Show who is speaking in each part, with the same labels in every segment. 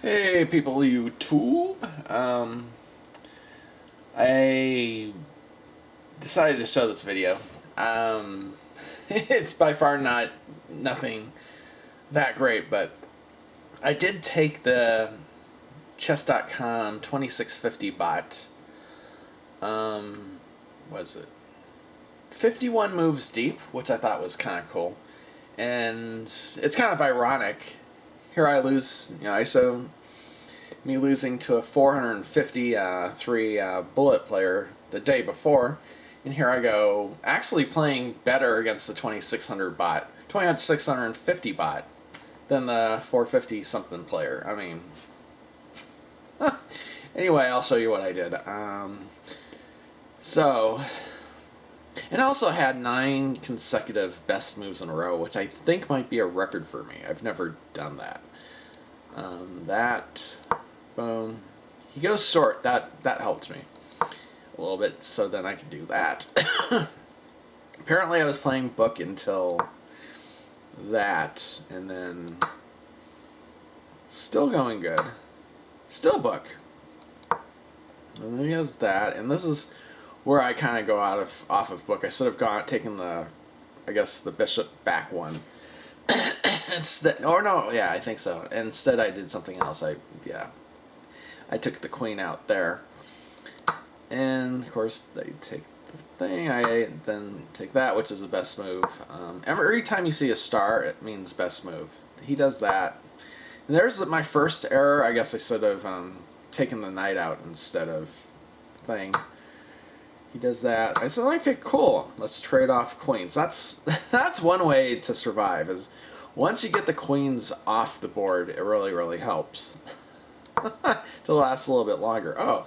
Speaker 1: Hey people YouTube. I decided to show this video. It's by far nothing that great, but I did take the chess.com 2650 bot. Was it 51 moves deep, which I thought was kind of cool. And it's kind of ironic. Here I lose, me losing to a 453 bullet player the day before, and here I go actually playing better against the 2650 bot than the 450 something player. I mean, anyway, I'll show you what I did. And I also had 9 consecutive best moves in a row, which I think might be a record for me. I've never done that. Boom. He goes short. That helped me a little bit, so then I could do that. Apparently I was playing book until that, and then still going good. Still book. And then he has that, and this is where I kind of go off of book. I should have taken the bishop back one. Instead, or no, yeah, I think so. Instead, I did something else. I took the queen out there, and of course they take the thing. I then take that, which is the best move. Every time you see a star, it means best move. He does that, and there's my first error. I guess I should have taken the knight out instead of thing. He does that. I said, okay, cool. Let's trade off queens. That's one way to survive. Is once you get the queens off the board, it really helps to last a little bit longer. Oh,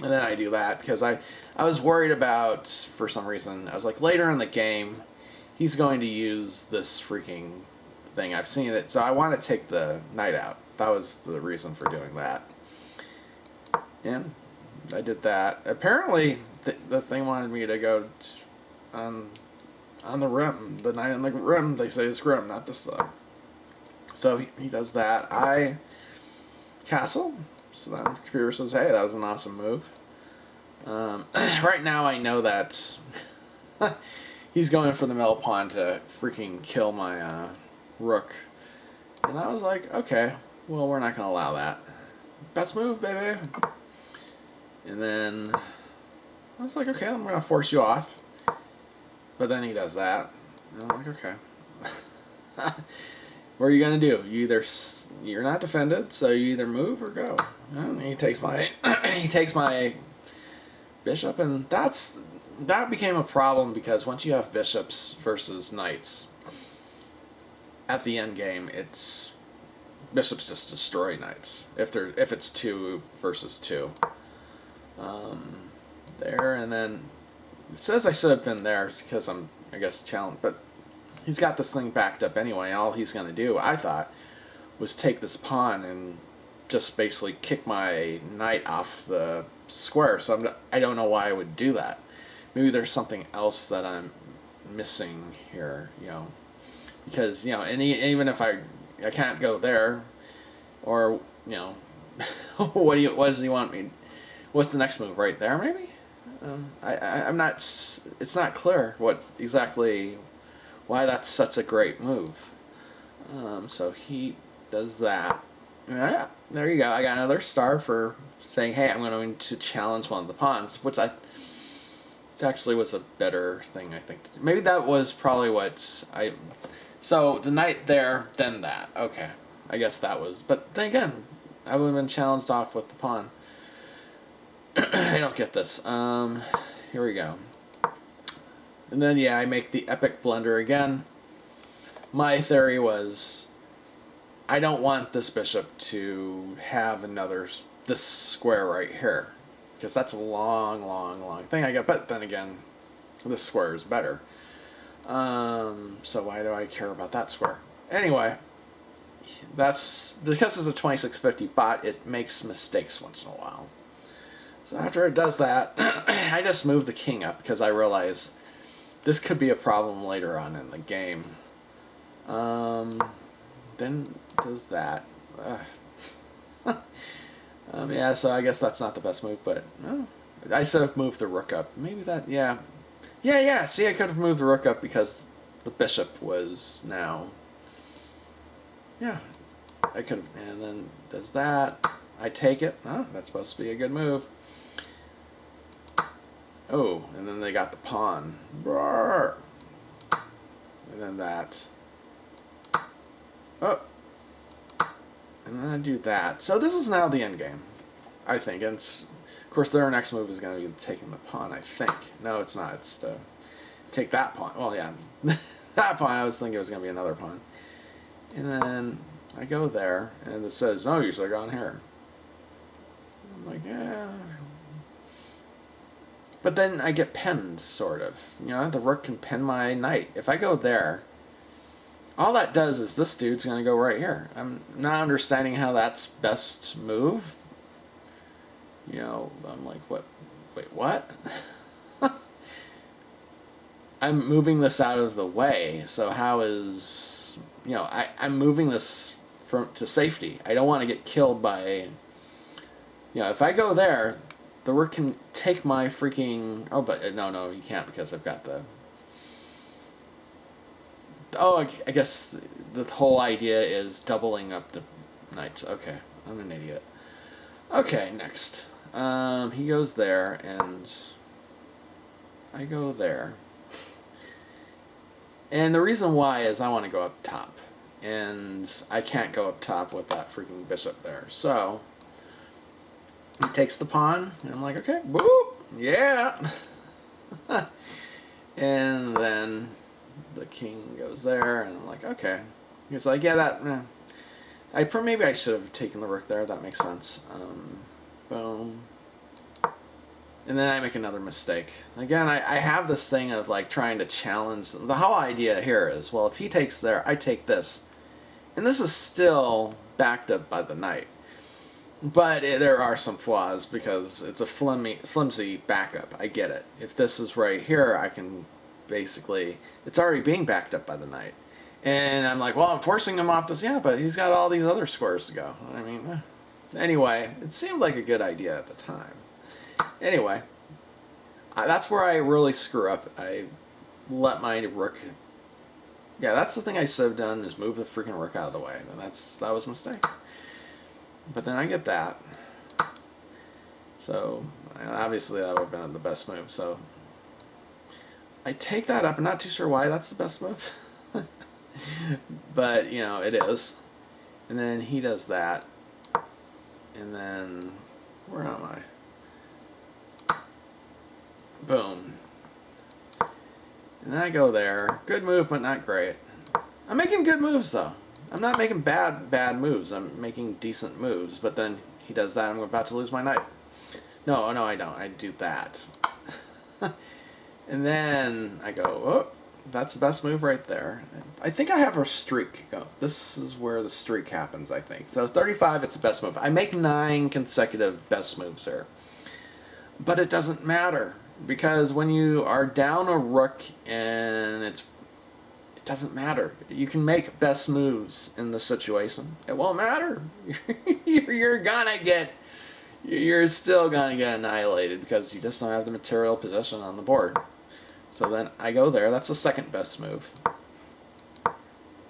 Speaker 1: and then I do that because I was worried about, for some reason, I was like, later in the game, he's going to use this freaking thing. I've seen it, so I want to take the knight out. That was the reason for doing that. And I did that. Apparently, the thing wanted me to go on the rim. The knight on the rim, they say, is grim, not this though. So he does that. I castle. So then the computer says, hey, that was an awesome move. Right now I know that he's going for the middle pawn to freaking kill my rook. And I was like, okay, well, we're not going to allow that. Best move, baby. And then I was like, okay, I'm going to force you off. But then he does that. And I'm like, okay. What are you going to do? You're not defended, so you either move or go. And he takes my bishop, and that became a problem because once you have bishops versus knights, at the end game, bishops just destroy knights if it's 2 versus 2. There, and then it says I should have been there because I'm, I guess, challenged, but he's got this thing backed up anyway. All he's going to do, I thought, was take this pawn and just basically kick my knight off the square. So I don't know why I would do that. Maybe there's something else that I'm missing here, because and even if I can't go there, or what does he want me? What's the next move? Right there, maybe. I'm not. It's not clear why that's such a great move. So he does that. Yeah, there you go. I got another star for saying, hey, I'm going to challenge one of the pawns, which actually was a better thing, I think. Maybe that was probably so the knight there, then that. Okay, I guess that was. But then again, I would have been challenged off with the pawn. I don't get this. Here we go. And then, yeah, I make the epic blunder again. My theory was, I don't want this bishop to have this square right here, because that's a long thing I get. But then again, this square is better. So why do I care about that square? Anyway, that's because it's a 2650 bot. It makes mistakes once in a while. So after it does that, I just move the king up because I realize this could be a problem later on in the game. Then does that. Yeah, so I guess that's not the best move, but I should have moved the rook up. Maybe that, yeah. Yeah. See, I could have moved the rook up because the bishop was now. Yeah, I could have, and then does that. I take it. Oh, that's supposed to be a good move. Oh, and then they got the pawn. And then that. Oh. And then I do that. So this is now the end game, I think. And of course, their next move is going to be taking the pawn, I think. No, it's not. It's to take that pawn. Well, yeah. That pawn, I was thinking it was going to be another pawn. And then I go there, and it says, no, you should have gone here. I'm like, yeah. But then I get pinned, sort of. You know, the rook can pin my knight. If I go there, all that does is this dude's going to go right here. I'm not understanding how that's best move. You know, I'm like, what? Wait, what? I'm moving this out of the way, so how is... You know, I'm moving this to safety. I don't want to get killed by... You know, if I go there, the rook can take my freaking... Oh, but no, you can't because I've got the... Oh, I guess the whole idea is doubling up the knights. Okay, I'm an idiot. Okay, next. He goes there, and I go there. And the reason why is I want to go up top. And I can't go up top with that freaking bishop there. So, he takes the pawn, and I'm like, okay, whoop, yeah. And then the king goes there, and I'm like, okay. He's like, yeah, that, maybe I should have taken the rook there, that makes sense. Boom. And then I make another mistake. Again, I have this thing of like trying to challenge. The whole idea here is, well, if he takes there, I take this. And this is still backed up by the knight. But there are some flaws because it's a flimsy backup. I get it. If this is right here, I can basically... It's already being backed up by the knight. And I'm like, well, I'm forcing him off this. Yeah, but he's got all these other squares to go. I mean, anyway, it seemed like a good idea at the time. Anyway, that's where I really screw up. I let my rook... Yeah, that's the thing I should have done, is move the freaking rook out of the way. And that was a mistake. But then I get that. So, obviously that would have been the best move. So, I take that up. I'm not too sure why that's the best move. But, you know, it is. And then he does that. And then, where am I? Boom. And then I go there. Good move, but not great. I'm making good moves, though. I'm not making bad moves. I'm making decent moves. But then he does that. I'm about to lose my knight. No, I don't. I do that. And then I go, oh, that's the best move right there. I think I have a streak. This is where the streak happens, I think. So 35, it's the best move. I make 9 consecutive best moves here. But it doesn't matter. Because when you are down a rook and it doesn't matter. You can make best moves in this situation. It won't matter. You're still gonna get annihilated because you just don't have the material possession on the board. So then I go there. That's the second best move.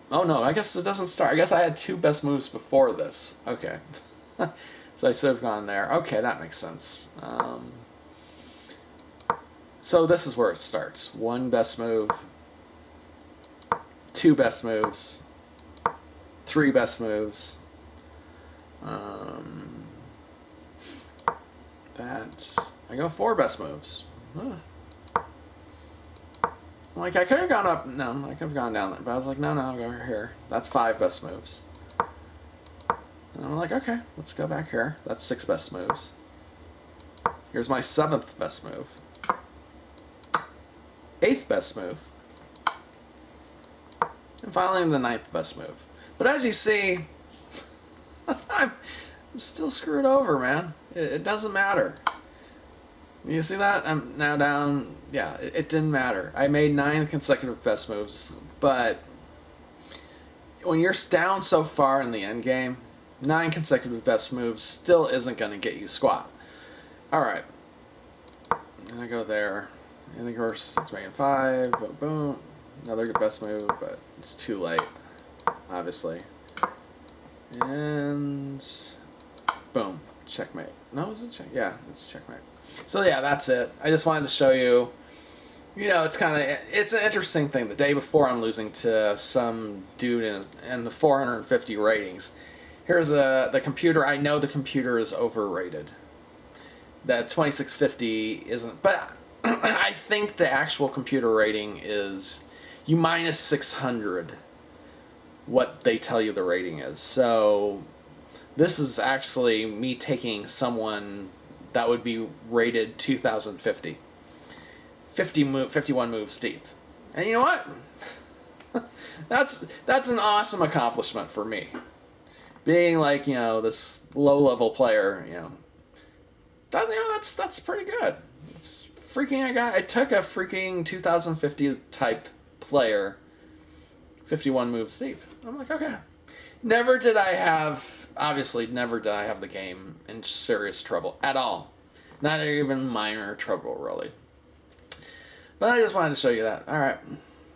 Speaker 1: Oh no, I guess it doesn't start. I guess I had 2 best moves before this. Okay. So I should have gone there. Okay, that makes sense. So this is where it starts. 1 best move, 2 best moves, 3 best moves. I go 4 best moves. Like I could have gone up. No, I could have gone down there, but I was like, no, I'll go here. That's 5 best moves. And I'm like, okay, let's go back here. That's 6 best moves. Here's my 7th best move. 8th best move. And finally the 9th best move. But as you see, I'm still screwed over, man. It doesn't matter. You see that? I'm now down. Yeah, it didn't matter. I made 9 consecutive best moves, but when you're down so far in the end game, 9 consecutive best moves still isn't going to get you squat. Alright. And I go there. And of course, it's making 5. Boom, boom. Another best move, but it's too late. Obviously. And boom. Checkmate. No, is it check? Yeah, it's checkmate. So yeah, that's it. I just wanted to show you, you know, it's an interesting thing. The day before I'm losing to some dude in the 450 ratings. Here's the computer. I know the computer is overrated. That 2650 isn't, but I think the actual computer rating is you minus 600 what they tell you the rating is. So this is actually me taking someone that would be rated 2050. 51 moves deep. And you know what? That's an awesome accomplishment for me. Being like, you know, this low-level player, you know, that's pretty good. It's freaking I took a freaking 2050 type player 51 moves deep. I'm like, okay. Never did I have the game in serious trouble at all. Not even minor trouble, really. But I just wanted to show you that. Alright.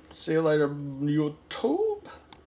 Speaker 1: See you later, YouTube.